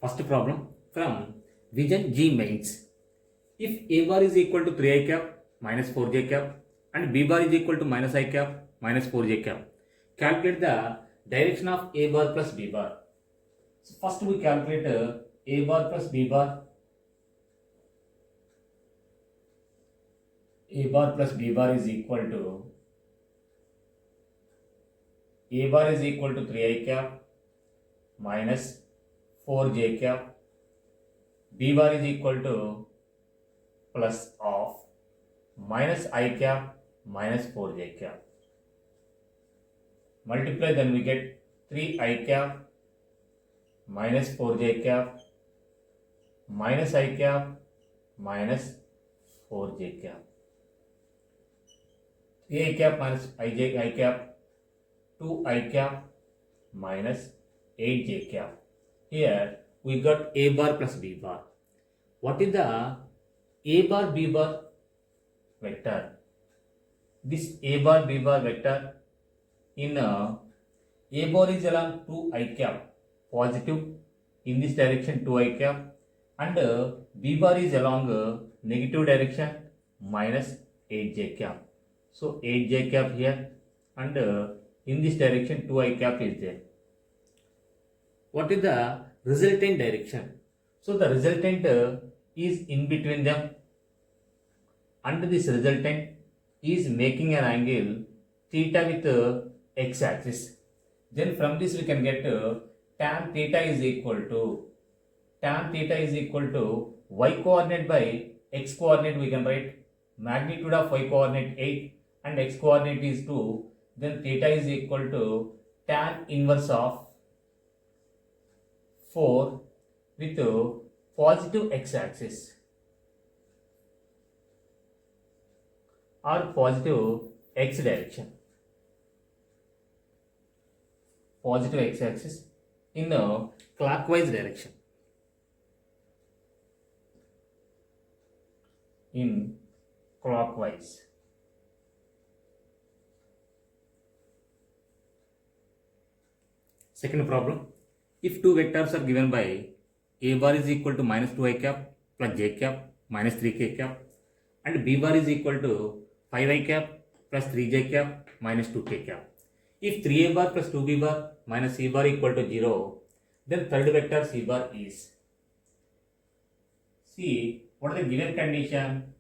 First problem from Vision G mains. If A bar is equal to 3i cap minus 4j cap and B bar is equal to minus I cap minus 4j cap, calculate the direction of A bar plus B bar. So first we calculate A bar plus B bar. A bar plus B bar is equal to A bar is equal to 3i cap minus 4j cap. B bar is equal to plus of minus I cap minus 4j cap. Multiply, then we get 3i cap minus 4j cap minus I cap minus 4j cap. 3i cap minus I cap, 2i cap minus 8j cap. Here we got A bar plus B bar. What is the A bar B bar vector? This A bar B bar vector in A bar is along 2i cap positive in this direction 2i cap, and B bar is along negative direction minus 8j cap. So 8j cap here, and in this direction 2i cap is there. What is the resultant direction? So the resultant is in between them, and this resultant is making an angle theta with x axis. Then from this we can get tan theta is equal to y coordinate by x coordinate. We can write magnitude of y coordinate 8 and x coordinate is 2. Then theta is equal to tan inverse of 4 with positive x axis or positive x direction. Positive x axis in a clockwise direction. In clockwise. Second problem. If two vectors are given by A bar is equal to minus 2i cap plus j cap minus 3k cap, and B bar is equal to 5i cap plus 3j cap minus 2k cap. If 3a bar plus 2b bar minus c bar equal to 0, then third vector c bar is. See, what is the given condition?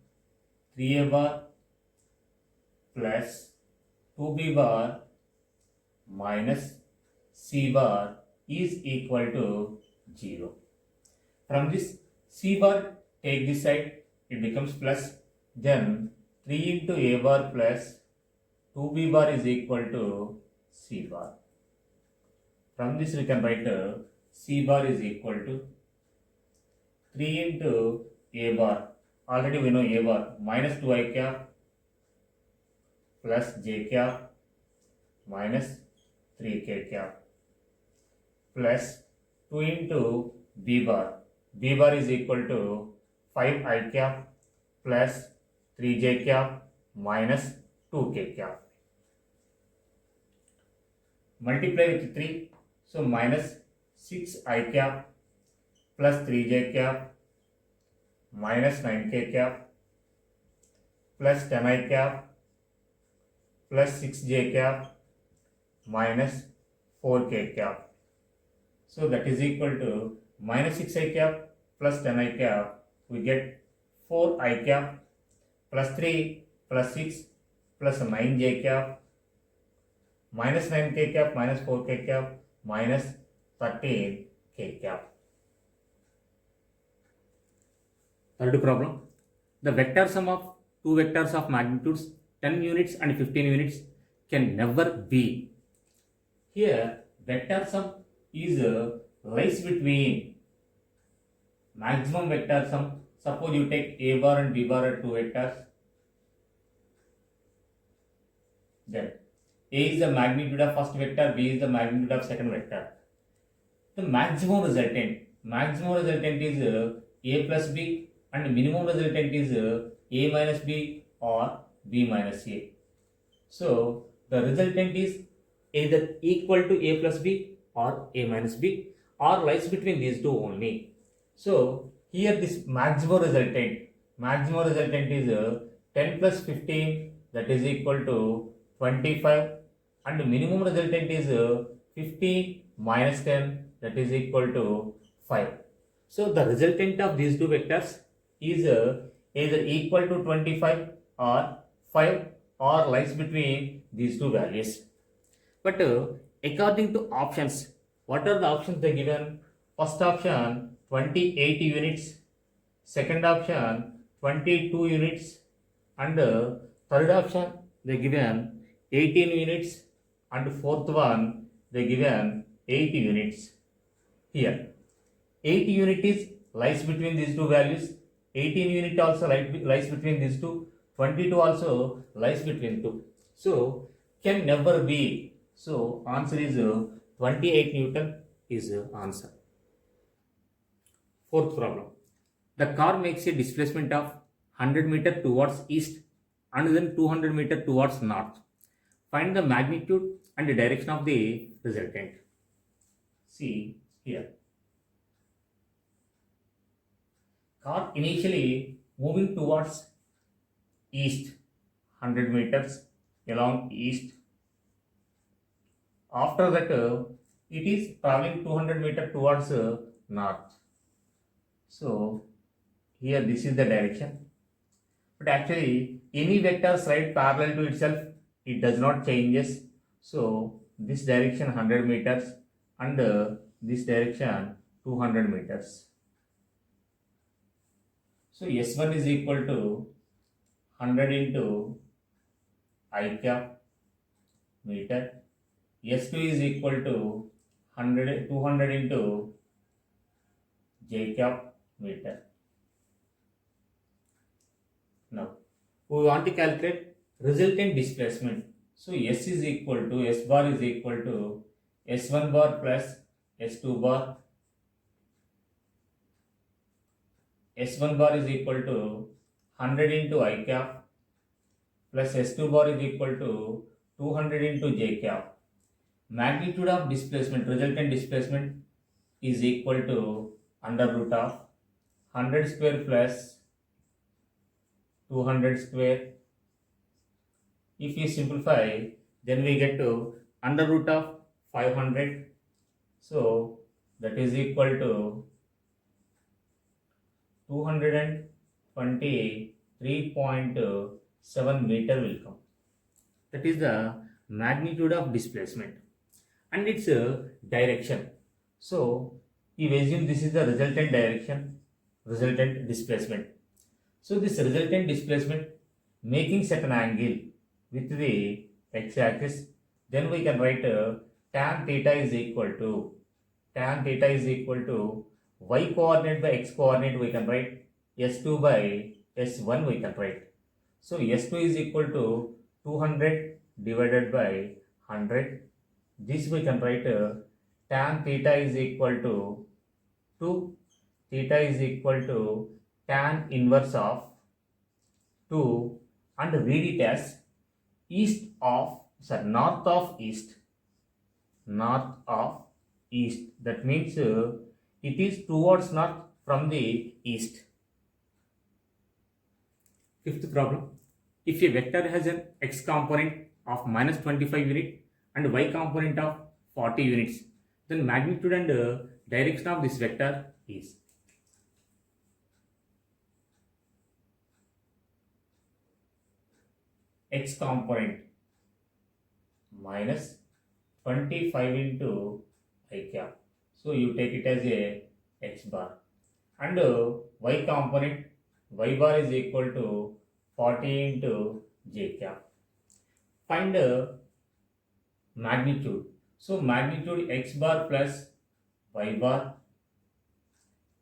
3a bar plus 2b bar minus c bar is equal to 0. From this c bar, take this side, it becomes plus, then 3 into a bar plus 2b bar is equal to c bar. From this we can write c bar is equal to 3 into a bar, already we know a bar, minus 2i cap plus j cap minus 3k cap, plus 2 into b bar. B bar is equal to 5i cap plus 3j cap minus 2k cap. Multiply with 3, so minus 6i cap plus 3j cap minus 9k cap plus 10i cap plus 6j cap minus 4k cap. So that is equal to minus 6i cap plus 10i cap, we get 4i cap plus 3 plus 6 plus 9j cap minus 9k cap minus 4k cap minus 13k cap. Third problem. The vector sum of two vectors of magnitudes 10 units and 15 units can never be. Here vector sum is lies between maximum vector sum. Suppose you take a bar and b bar are two vectors. Then a is the magnitude of first vector, b is the magnitude of second vector. The maximum resultant is a plus b, and minimum resultant is a minus b or b minus a. So the resultant is either equal to a plus b or a minus b, or lies between these two only. So here this maximum resultant is 10 plus 15, that is equal to 25, and minimum resultant is 15 minus 10, that is equal to 5. So the resultant of these two vectors is either equal to 25 or 5, or lies between these two values. But according to options, what are the options they given? First option 28 units, second option 22 units, and third option they given 18 units, and fourth one they given 8 units. Here 8 unit is lies between these two values, 18 unit also lies between these two, 22 also lies between two. So can never be. So answer is 28 Newton is answer. Fourth problem. The car makes a displacement of 100 meter towards east and then 200 meter towards north. Find the magnitude and the direction of the resultant. See here. Car initially moving towards east 100 meters along east. After that it is traveling 200 meter towards north. So here this is the direction, but actually any vectors right parallel to itself, it does not changes. So this direction 100 meters and this direction 200 meters. So S1 is equal to 100 into I cap meter. S2 is equal to 200 into J cap meter. Now we want to calculate resultant displacement. So S is equal to S bar is equal to S1 bar plus S2 bar. S1 bar is equal to 100 into I cap plus S2 bar is equal to 200 into J cap. Magnitude of displacement, resultant displacement, is equal to under root of 100 square plus 200 square. If we simplify, then we get to under root of 500. So that is equal to 223.7 meter will come. That is the magnitude of displacement and its direction. So if we assume this is the resultant direction, resultant displacement. So this resultant displacement making certain angle with the x-axis, then we can write tan theta is equal to y coordinate by x coordinate, we can write S2 by S1 we can write. So S2 is equal to 200 divided by 100. This we can write tan theta is equal to 2. Theta is equal to tan inverse of 2, and read it as north of east. That means it is towards north from the east. Fifth problem. If a vector has an x component of minus 25 unit and y component of 40 units, then magnitude and direction of this vector is. X component minus 25 into I cap. So you take it as a x bar, and y component, y bar is equal to 40 into j cap. Find magnitude. So magnitude x bar plus y bar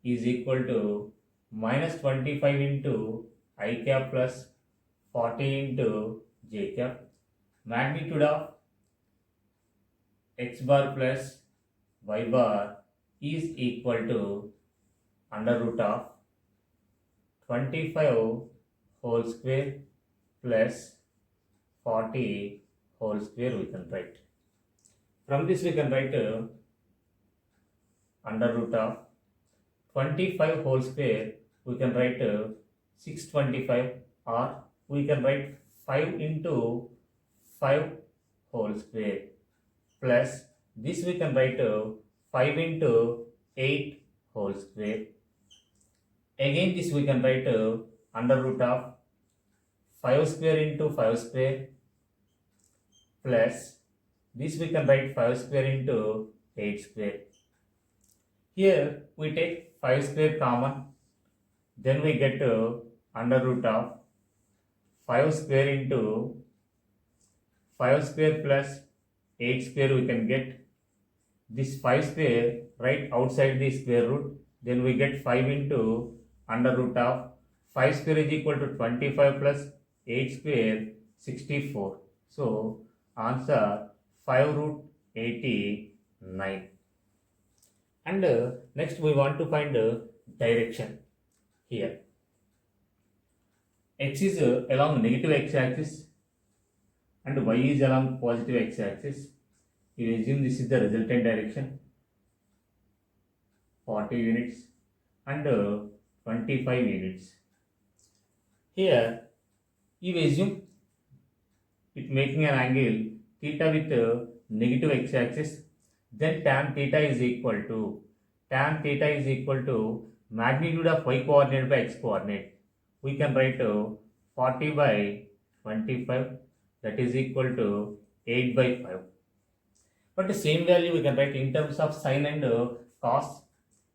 is equal to minus 25 into I cap plus 40 into j cap. Magnitude of x bar plus y bar is equal to under root of 25 whole square plus 40 whole square we can write. From this we can write under root of 25 whole square, we can write 625, or we can write 5 into 5 whole square, plus this we can write 5 into 8 whole square. Again this we can write under root of 5 square into 5 square, plus this we can write 5 square into 8 square. Here we take 5 square common, then we get under root of 5 square into 5 square plus 8 square we can get. This 5 square right outside the square root, then we get 5 into under root of 5 square is equal to 25 plus 8 square 64. So answer 5 root 89. And next we want to find direction. Here x is along negative x axis and y is along positive x axis. We assume this is the resultant direction, 40 units and 25 units. Here you assume it making an angle theta with negative x axis, then tan theta is equal to magnitude of y coordinate by x coordinate. We can write 40 by 25, that is equal to 8 by 5. But the same value we can write in terms of sine and cos.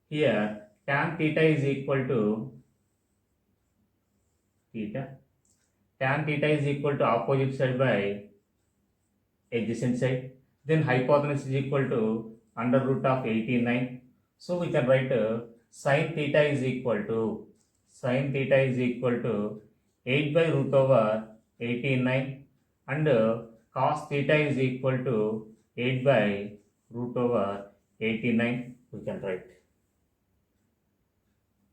Here tan theta is equal to opposite side by adjacent side. Then hypotenuse is equal to under root of 89. So we can write sine theta is equal to 8 by root over 89, and cos theta is equal to 8 by root over 89 we can write.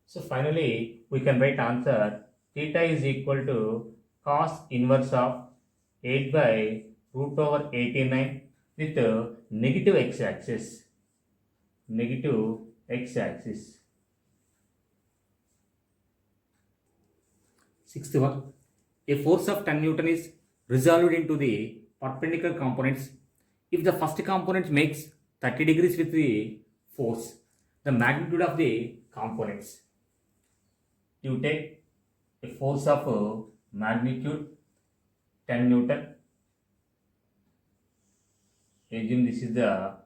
So finally we can write answer theta is equal to cos inverse of 8 by root over 89 with negative x axis. Sixth one, a force of 10 Newton is resolved into the perpendicular components if the first component makes 30 degrees with the force, the magnitude of the components. You take a force of magnitude 10 Newton. Assume this is the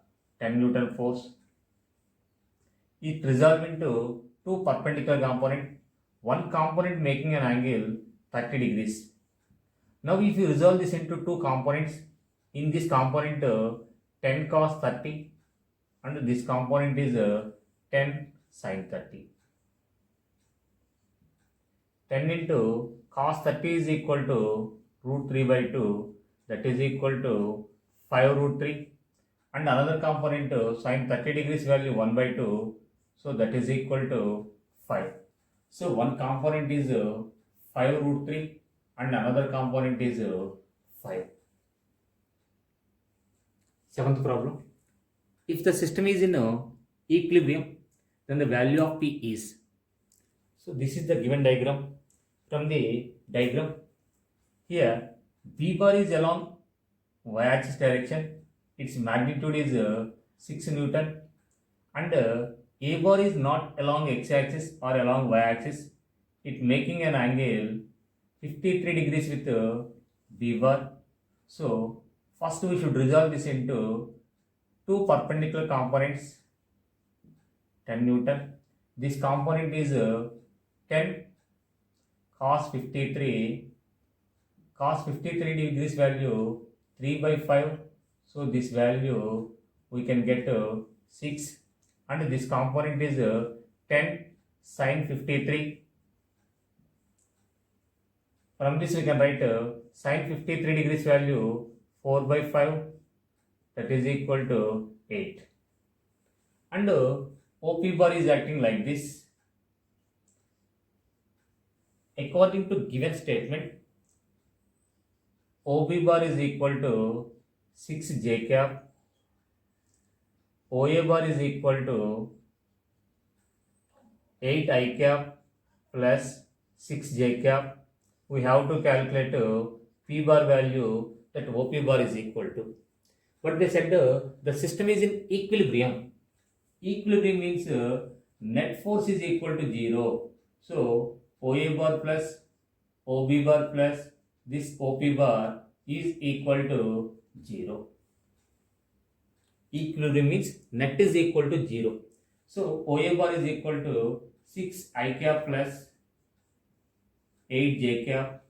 10 Newton force. It resolves into two perpendicular components, one component making an angle 30 degrees. Now if you resolve this into two components, in this component 10 cos 30 and this component is 10 sin 30. 10 into cos 30 is equal to root 3 by 2, that is equal to 5 root 3, and another component sin 30 degrees value 1 by 2, so that is equal to 5. So one component is 5 root 3 and another component is 5. Seventh problem. If the system is in equilibrium, then the value of P is. So this is the given diagram. From the diagram, here B bar is along y-axis direction. Its magnitude is 6 Newton, and A bar is not along x-axis or along y-axis. It making an angle 53 degrees with B bar. So first we should resolve this into two perpendicular components, 10 Newton. This component is 10 cos 53 degrees value 3 by 5. So this value we can get 6, and this component is 10 sin 53. From this we can write sin 53 degrees value 4 by 5, that is equal to 8. And OP bar is acting like this. According to given statement, OB bar is equal to 6 J cap, OA bar is equal to 8 I cap plus 6 j cap. We have to calculate P bar value, that OP bar is equal to. But they said the system is in equilibrium. Equilibrium means net force is equal to 0. So OA bar plus OB bar plus this OP bar is equal to 0. Equilibrium means net is equal to 0. So OA bar is equal to 6 I cap plus 8 j cap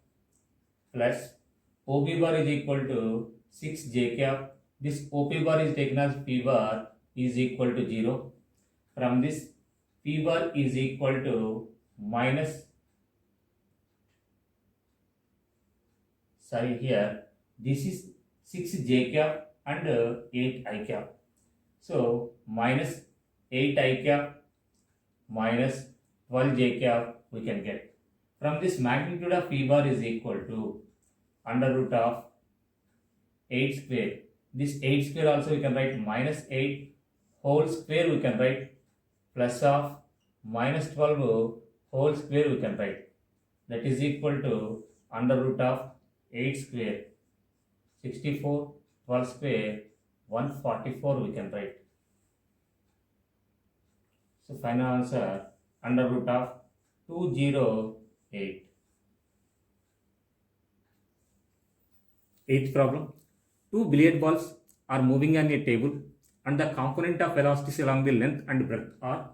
plus OB bar is equal to 6 j cap. This OP bar is taken as P bar is equal to 0. From this, P bar is equal to minus, this is 6 j cap and 8 I cap. So minus 8 I cap minus 12 j cap we can get. From this, magnitude of P bar is equal to under root of 8 square. This 8 square also we can write minus 8 whole square we can write plus of minus 12 whole square we can write. That is equal to under root of 8 square 64, 12 square 144 we can write. So final answer under root of 208. Eighth problem. Two billiard balls are moving on a table and the component of velocities along the length and breadth are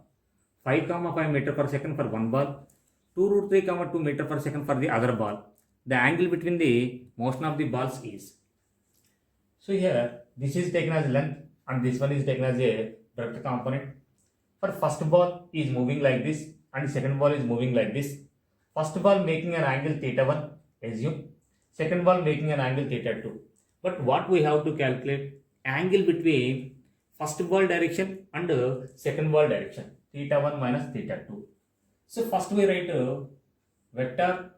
5,5 meter per second for one ball, 2 root 3, 2 meter per second for the other ball. The angle between the motion of the balls is. So here this is taken as length and this one is taken as a breadth component. For first ball is moving like this and second ball is moving like this. First ball making an angle theta 1, assume. Second ball making an angle theta 2. But what we have to calculate? Angle between first ball direction and second ball direction, theta 1 minus theta 2. So first we write vector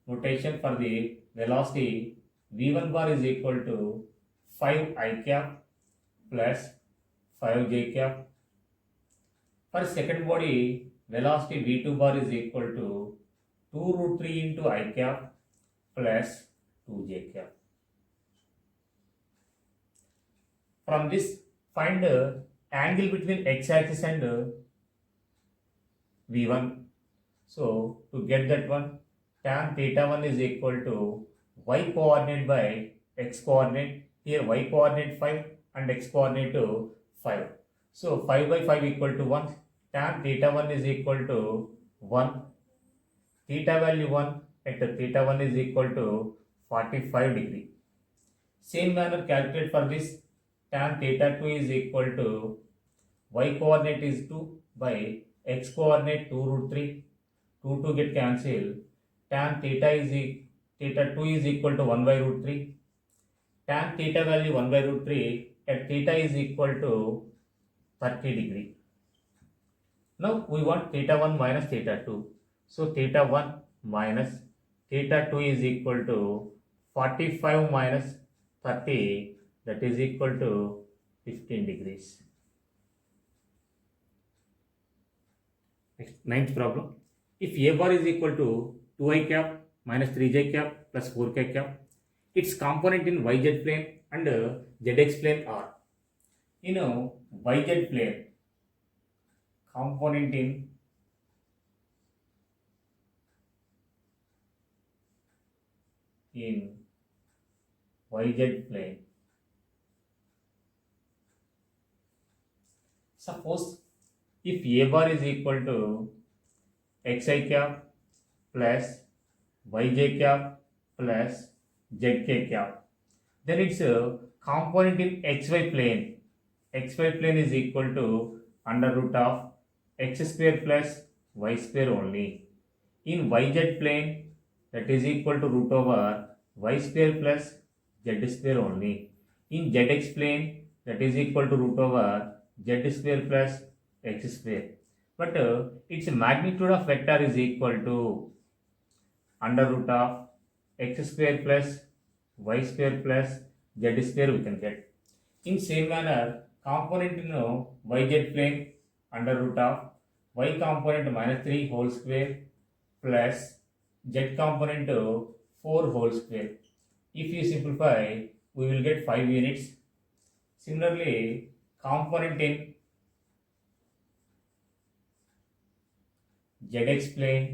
notation for the velocity. V1 bar is equal to 5 I cap plus 5 j cap. For second body, velocity V2 bar is equal to 2 root 3 into I cap plus 2 j cap. From this, find angle between x-axis and V1. So to get that one, tan theta 1 is equal to y coordinate by x coordinate. Here y coordinate 5 and x coordinate 5. So 5 by 5 equal to 1. Tan theta 1 is equal to 1. Theta value 1 at theta 1 is equal to 45 degree. Same manner calculate for this. Tan theta 2 is equal to y coordinate is 2 by x coordinate 2 root 3. 2 get cancelled. Tan theta 2 is equal to 1 by root 3. Tan theta value 1 by root 3 at theta is equal to 30 degree. Now we want theta 1 minus theta 2. So theta 1 minus theta 2 is equal to 45 minus 30, that is equal to 15 degrees. Next, ninth problem. If A bar is equal to 2i cap minus 3j cap plus 4k cap, its component in yz plane and zx plane are. You know, yz plane component in yz plane. Suppose if A bar is equal to xi cap plus yj cap plus zk cap, then its component in xy plane. Xy plane is equal to under root of x square plus y square only. In yz plane, that is equal to root over y square plus z square only. In zx plane, that is equal to root over z square plus x square. But its magnitude of vector is equal to under root of x square plus y square plus z square we can get. In same manner, component in yz plane under root of y component minus 3 whole square plus z component 4 whole square. If you simplify, we will get 5 units. Similarly, component in zx plane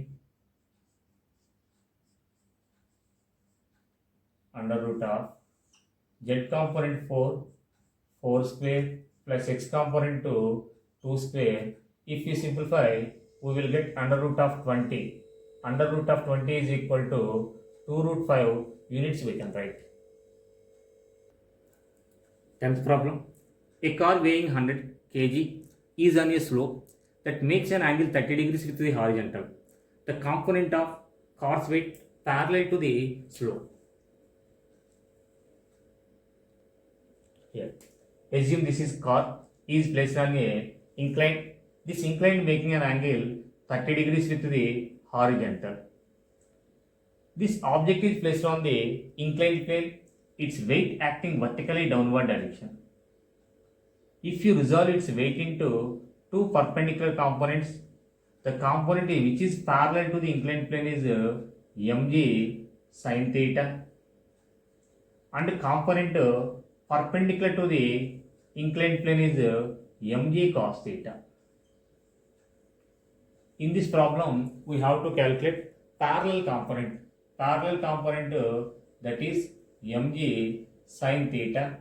under root of z component 4 square plus x component 2 square. If you simplify, we will get under root of 20. Under root of 20 is equal to 2 root 5 units we can write. 10th problem. A car weighing 100 kg is on a slope that makes an angle 30 degrees with the horizontal. The component of car's weight parallel to the slope. Here, assume this is car is placed on a incline. This incline making an angle 30 degrees with the horizontal. This object is placed on the inclined plane, its weight acting vertically downward direction. If you resolve its weight into two perpendicular components, the component which is parallel to the inclined plane is mg sin theta, and component perpendicular to the inclined plane is mg cos theta. In this problem, we have to calculate parallel component. Parallel component that is mg sin theta.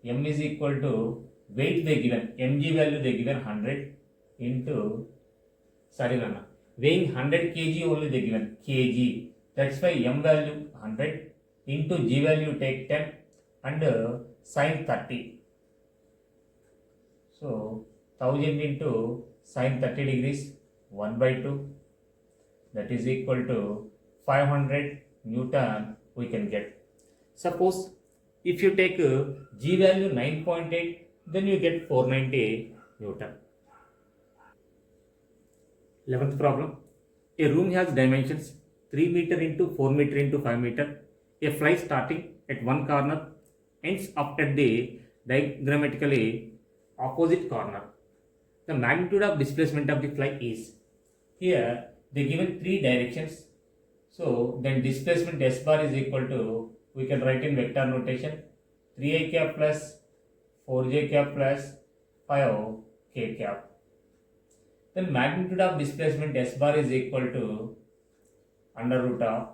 M is equal to weight they given, mg value they given 100 into, weighing 100 kg only they given kg. That's why m value 100 into g value take 10 and sin 30. So 1000 into sin 30 degrees 1 by 2, that is equal to 500 Newton we can get. Suppose if you take g value 9.8, then you get 490 Newton. 11th problem. A room has dimensions 3 meter into 4 meter into 5 meter. A fly starting at one corner ends up at the diagrammatically opposite corner. The magnitude of displacement of the fly is. Here they given 3 directions. So then displacement s bar is equal to, we can write in vector notation, 3i cap plus 4j cap plus 5k cap. Then magnitude of displacement s bar is equal to under root of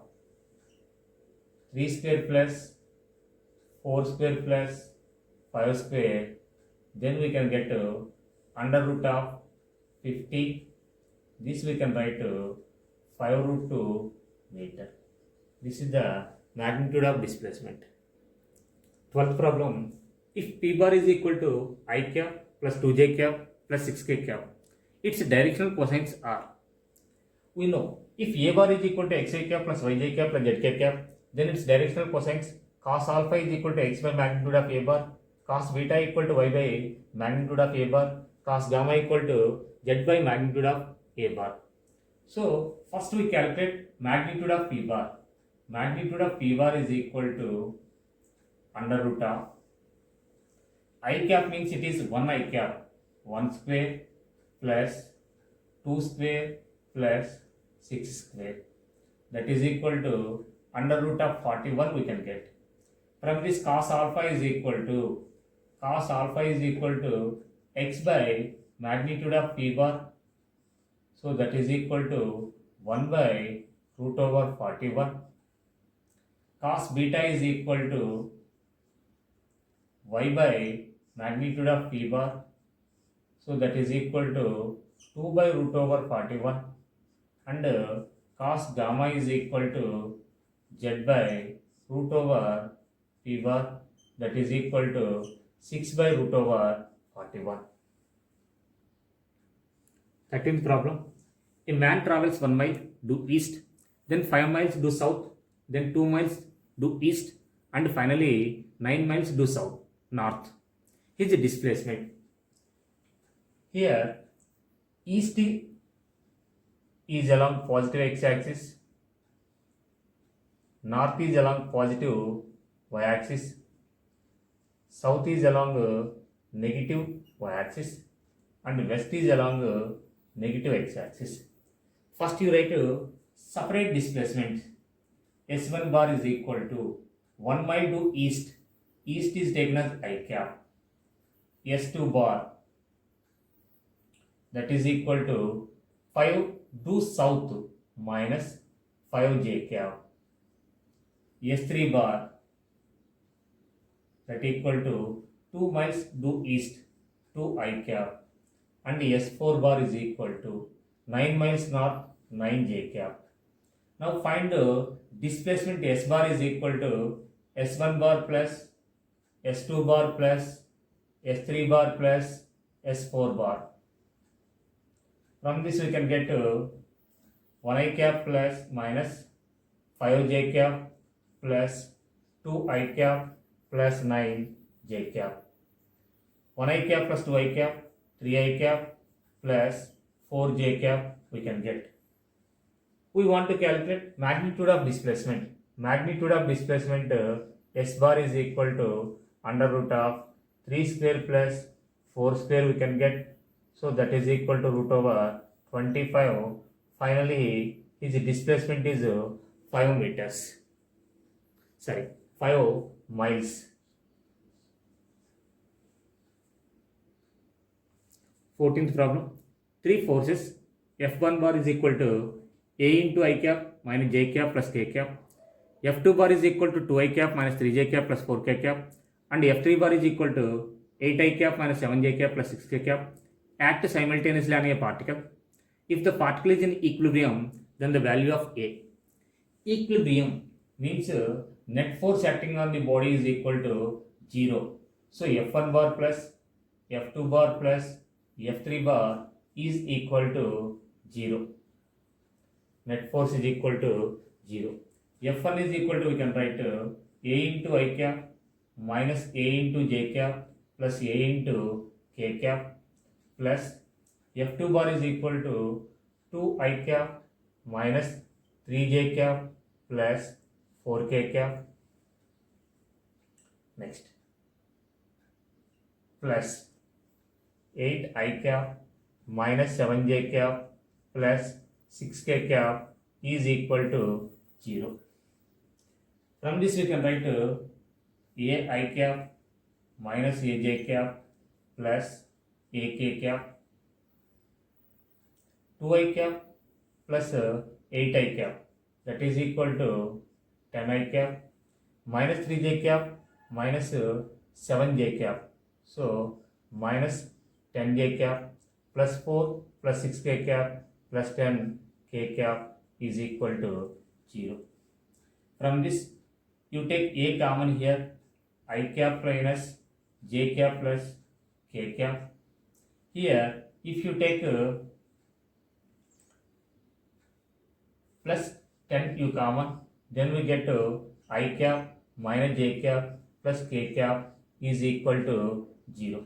3 square plus 4 square plus 5 square. Then we can get under root of 50. This we can write 5 root 2 meter. This is the magnitude of displacement. 12th problem. If p bar is equal to I cap plus 2j cap plus 6k cap, its directional cosines are. We know if a bar is equal to xi cap plus yj cap plus zk cap, then its directional cosines cos alpha is equal to x by magnitude of a bar, cos beta equal to y by magnitude of a bar, cos gamma equal to z by magnitude of a bar. So first we calculate magnitude of p bar. Magnitude of p bar is equal to under root of I cap means it is 1 I cap, 1 square plus 2 square plus 6 square, that is equal to under root of 41 we can get. From this cos alpha is equal to x by magnitude of p bar, so that is equal to 1 by root over 41. Cos beta is equal to y by magnitude of p bar, so that is equal to 2 by root over 41, and cos gamma is equal to z by root over p bar, that is equal to 6 by root over 41. 13th problem. A man travels 1 mile due east, then 5 miles due south, then 2 miles due east, and finally 9 miles due south, north. His displacement. Here, east is along positive x-axis, north is along positive y-axis, south is along negative y-axis. and west is along negative x-axis. First you write separate displacement. S1 bar is equal to 1 mile to east. East is taken as I cap. S2 bar, that is equal to 5 due south minus 5 j cap. S3 bar, that equal to 2 miles due east to I cap, and S4 bar is equal to 9 miles north 9 j cap. Now find the displacement. S bar is equal to S1 bar plus S2 bar plus S3 bar plus S4 bar. From this we can get 1 I cap plus minus 5 j cap plus 2 I cap plus 9 j cap. 1 I cap plus 2 I cap, 3 I cap plus 4 j cap we can get. We want to calculate magnitude of displacement. Magnitude of displacement S bar is equal to under root of 3 square plus 4 square we can get. So that is equal to root over 25. Finally, his displacement is 5 meters. Sorry, 5 miles. 14th problem. 3 forces. F1 bar is equal to A into I cap minus j cap plus k cap. F2 bar is equal to 2I cap minus 3j cap plus 4k cap. And F3 bar is equal to 8I cap minus 7j cap plus 6k cap. Act simultaneously on a particle. If the particle is in equilibrium, then the value of A. Equilibrium means net force acting on the body is equal to 0. So F1 bar plus F2 bar plus F3 bar is equal to 0. Net force is equal to 0. F1 is equal to, we can write A into I cap minus A into j cap plus A into k cap plus F2 bar is equal to 2 I cap minus 3j cap plus 4k cap. Next, plus 8 I cap minus 7j cap plus 6k cap is equal to 0. From this we can write A I cap minus a j cap plus a k cap, 2 I cap plus 8 I cap, that is equal to 10 I cap minus 3 j cap minus 7 j cap. So minus 10 j cap plus 4 plus 6 k cap plus 10 k cap is equal to 0. From this you take a common here, I cap minus j cap plus k cap. Here if you take plus 10 you common, then we get I cap minus j cap plus k cap is equal to 0.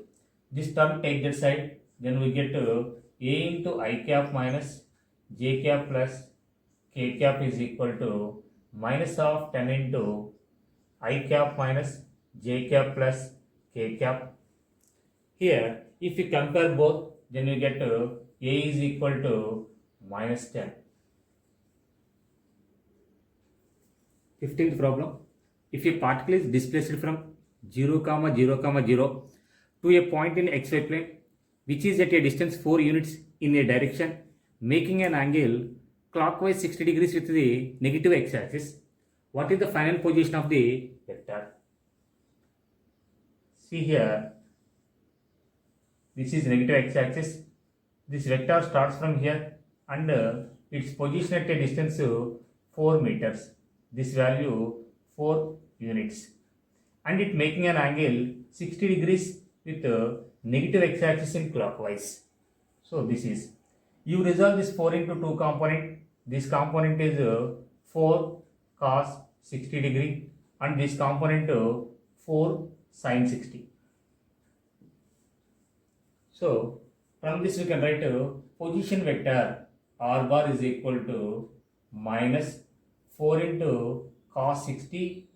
This term take that side, then we get a into I cap minus j cap plus k cap is equal to minus of 10 into I cap minus j cap plus k cap. Here if you compare both, then you get a is equal to minus 10. 15th problem. If a particle is displaced from 0, 0, 0 to a point in xy plane which is at a distance 4 units in a direction making an angle clockwise 60 degrees with the negative x-axis, what is the final position of the vector? See here, this is negative x-axis. This vector starts from here and its position at a distance 4 meters. This value 4 units, and it making an angle 60 degrees with negative x-axis in clockwise. So this is, you resolve this 4 into 2 component. This component is 4 cos 60 degree and this component 4 sin 60. So from this we can write position vector r bar is equal to minus 4 into cos 60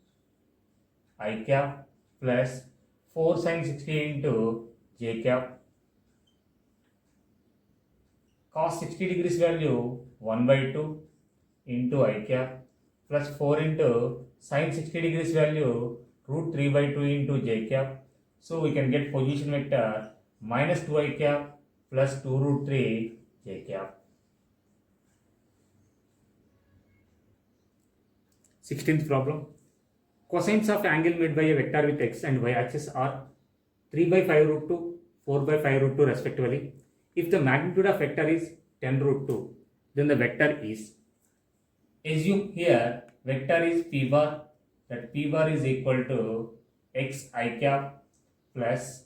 I cap plus 4 sin 60 into j cap. cos 60 degrees value 1 by 2 into I cap plus 4 into sin 60 degrees value root 3 by 2 into j cap. So we can get position vector minus 2 I cap plus 2 root 3 j cap. 16th problem. Cosines of angle made by a vector with x and y axis are 3 by 5 root 2, 4 by 5 root 2 respectively. If the magnitude of vector is 10 root 2, then the vector is, assume here vector is p bar, that p bar is equal to x I cap plus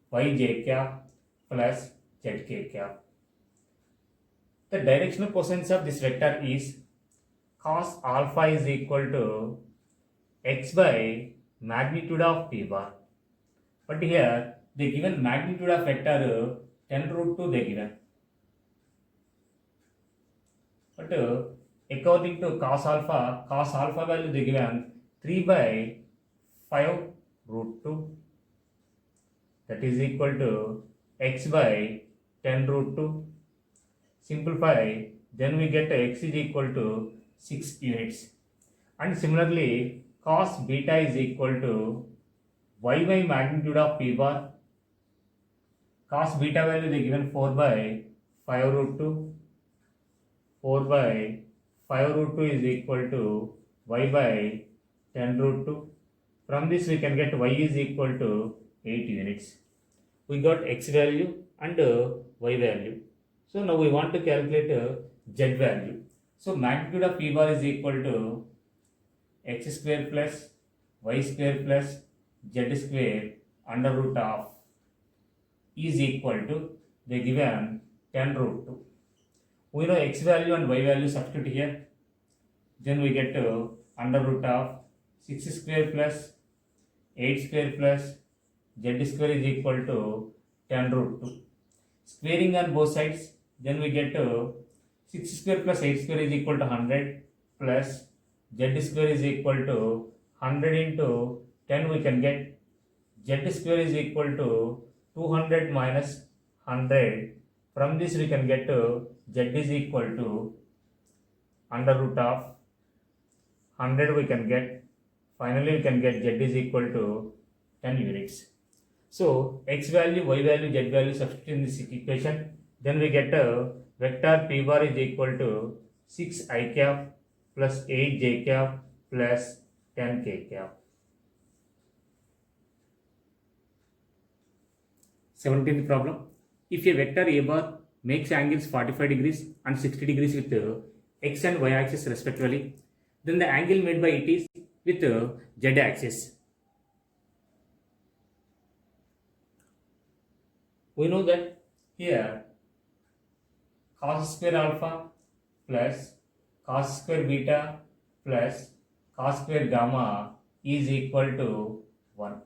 y j cap plus z k cap. The directional cosines of this vector is cos alpha is equal to x by magnitude of p bar. But here they given magnitude of vector 10 root 2 they given. But according to cos alpha value they given 3 by 5 root 2, that is equal to x by 10 root 2. Simplify, then we get x is equal to 6 units. And similarly cos beta is equal to y by magnitude of p bar. Cos beta value they given 4 by 5 root 2. 4 by 5 root 2 is equal to y by 10 root 2. From this we can get y is equal to 8 units. We got x value and y value. So now we want to calculate z value. So magnitude of p bar is equal to x square plus y square plus z square under root of is equal to, they given 10 root 2. We know x value and y value, substitute here. Then we get under root of 6 square plus 8 square plus z square is equal to 10 root 2. Squaring on both sides, then we get 6 square plus 8 square is equal to 100 plus z square is equal to 100 into 10, we can get z square is equal to 200 minus 100. From this we can get z is equal to under root of 100 we can get, finally we can get z is equal to 10 units. So x value, y value, z value substitute in this equation, then we get a vector p bar is equal to 6 I cap plus 8 j cap plus 10 k cap. 17th problem. If a vector a bar makes angles 45 degrees and 60 degrees with x and y axis respectively, then the angle made by it is with z axis. We know that here cos square alpha plus cos square beta plus cos square gamma is equal to 1.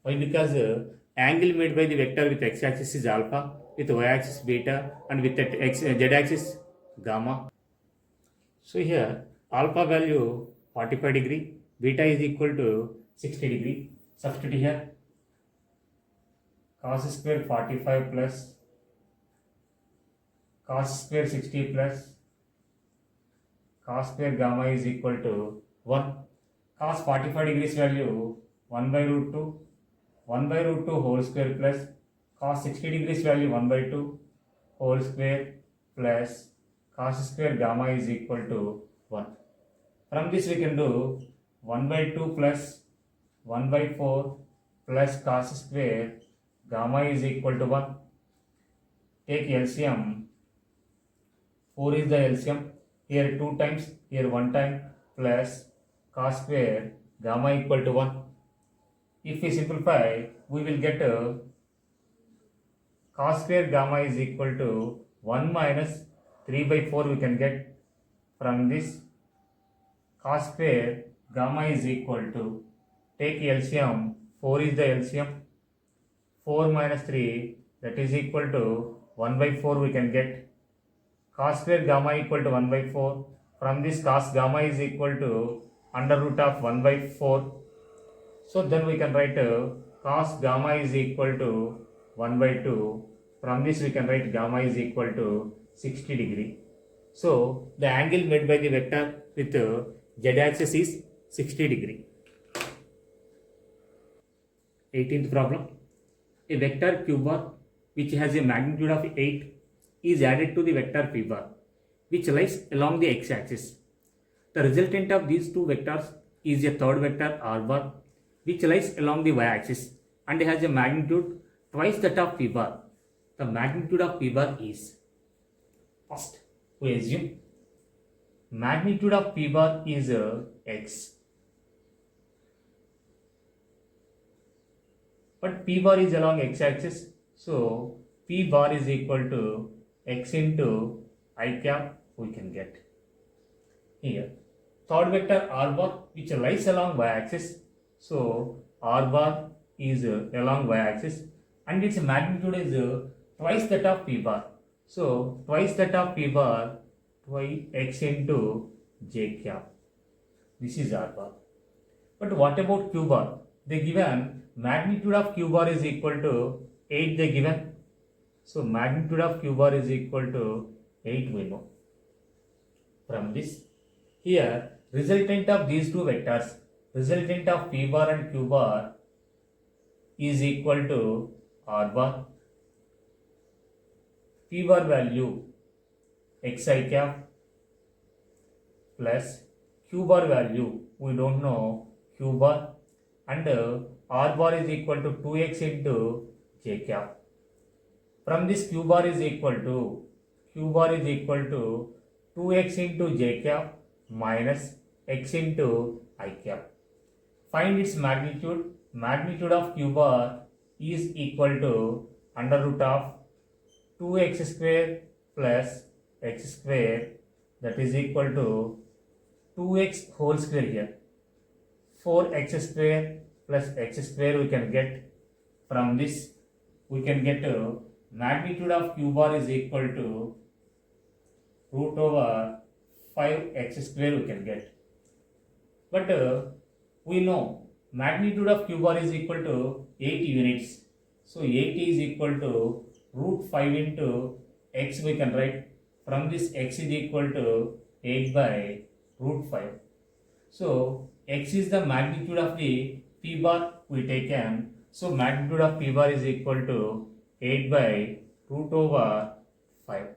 Why? Because angle made by the vector with x axis is alpha, with y axis beta, and with z axis gamma. So here alpha value 45 degree, beta is equal to 60 degree. Substitute here cos square 45 plus cos square 60 plus cos square gamma is equal to 1. Cos 45 degrees value 1 by root 2, 1 by root 2 whole square plus cos 60 degrees value 1 by 2 whole square plus cos square gamma is equal to 1. From this we can do 1 by 2 plus 1 by 4 plus cos square gamma is equal to 1. Take LCM. 4 is the LCM. Here 2 times, here 1 time plus cos square gamma equal to 1. If we simplify, we will get cos square gamma is equal to 1 minus 3 by 4 we can get. From this cos square gamma is equal to, take LCM, 4 is the LCM, 4 minus 3 that is equal to 1 by 4 we can get. Cos square gamma equal to 1 by 4. From this cos gamma is equal to under root of 1 by 4. So then we can write cos gamma is equal to 1 by 2. From this we can write gamma is equal to 60 degree. So the angle made by the vector with z axis is 60 degree. 18th problem. A vector q bar which has a magnitude of 8 is added to the vector p bar which lies along the x axis. The resultant of these two vectors is a third vector r bar which lies along the y axis and has a magnitude twice that of p bar. The magnitude of p bar is, first we assume magnitude of p bar is x, but p bar is along x axis, so p bar is equal to x into I cap we can get. Here third vector r bar which lies along y axis, so r bar is along y axis and its magnitude is twice that of p bar, so twice that of p bar, twice x into j cap, this is r bar. But what about q bar? They given magnitude of q bar is equal to 8 they given, so magnitude of q bar is equal to 8 we know. From this, here resultant of these two vectors, resultant of p bar and q bar is equal to r bar. P bar value xi cap plus q bar value we don't know q bar, and r bar is equal to 2x into j cap. From this q bar is equal to 2x into j cap minus x into I cap. Find its magnitude. Magnitude of q bar is equal to under root of 2x square plus x square, that is equal to 2x whole square here. 4x square plus x square we can get. From this we can get magnitude of q bar is equal to root over 5x square we can get. But we know magnitude of q bar is equal to 80 units. So 80 is equal to root 5 into x we can write. From this x is equal to 8 by root 5. So x is the magnitude of the p bar we taken. So magnitude of p bar is equal to 8 by root over 5.